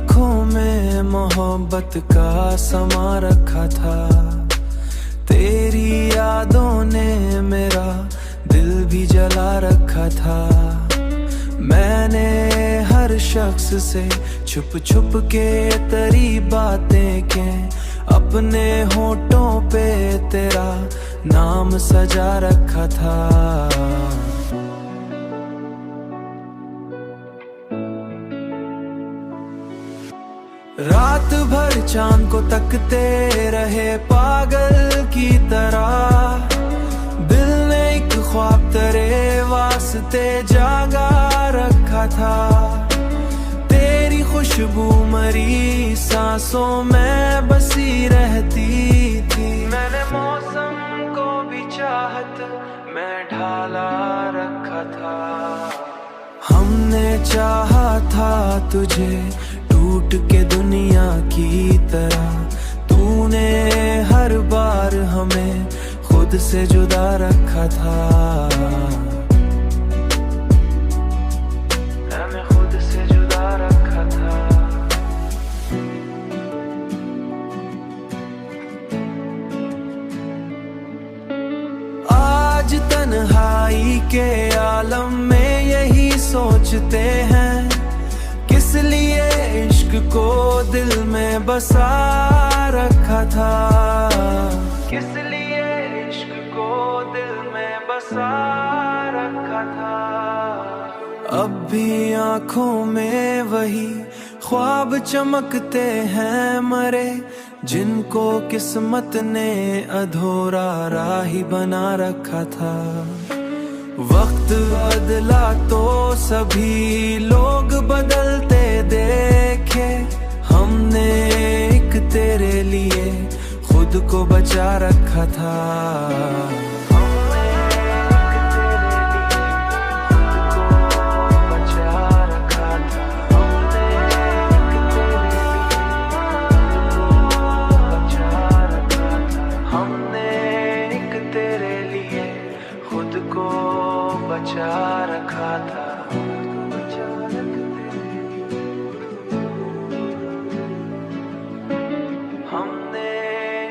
आँखों में मोहब्बत का समा रखा था। तेरी यादों ने मेरा दिल भी जला रखा था। मैंने हर शख्स से छुप छुप के तेरी बातें की, अपने होठों पे तेरा नाम सजा रखा था। रात भर चांद को तकते रहे पागल की तरह, दिल ने एक ख्वाब तेरे वास्ते जागा रखा था। तेरी खुशबू मरी सांसों में बसी रहती थी। मैंने मौसम को भी चाहत में ढाला रखा था। हमने चाहा था तुझे टूट के दुनिया की तरह, तूने हर बार हमें खुद से जुदा रखा था। हमें खुद से जुदा रखा था। आज तन्हाई के आलम में यही सोचते हैं, किस लिए इश्क को दिल में बसा रखा था। किस लिए इश्क को दिल में बसा रखा था। अब भी आँखों में वही ख्वाब चमकते हैं मरे, जिनको किस्मत ने अधूरा राही बना रखा था। वक्त बदला तो सभी लोग बदलते देखे, हमने एक तेरे लिए खुद को बचा रखा था। बचा रखा था। हमने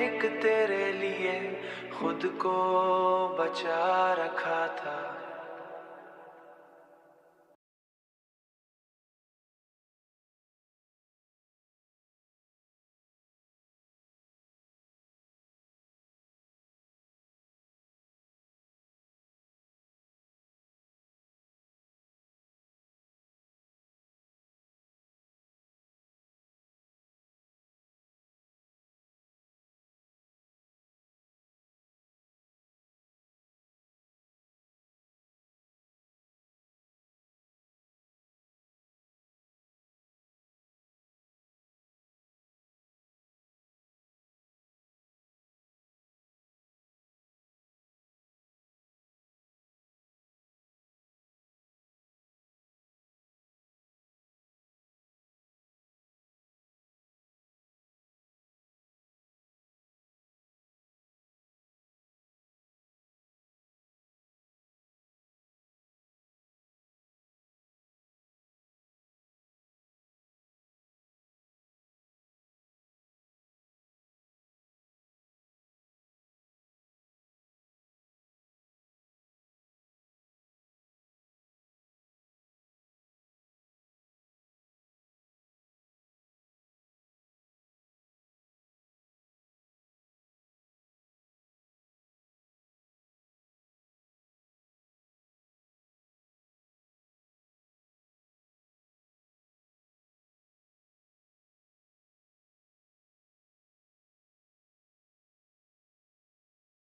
एक तेरे लिए खुद को बचा रखा था।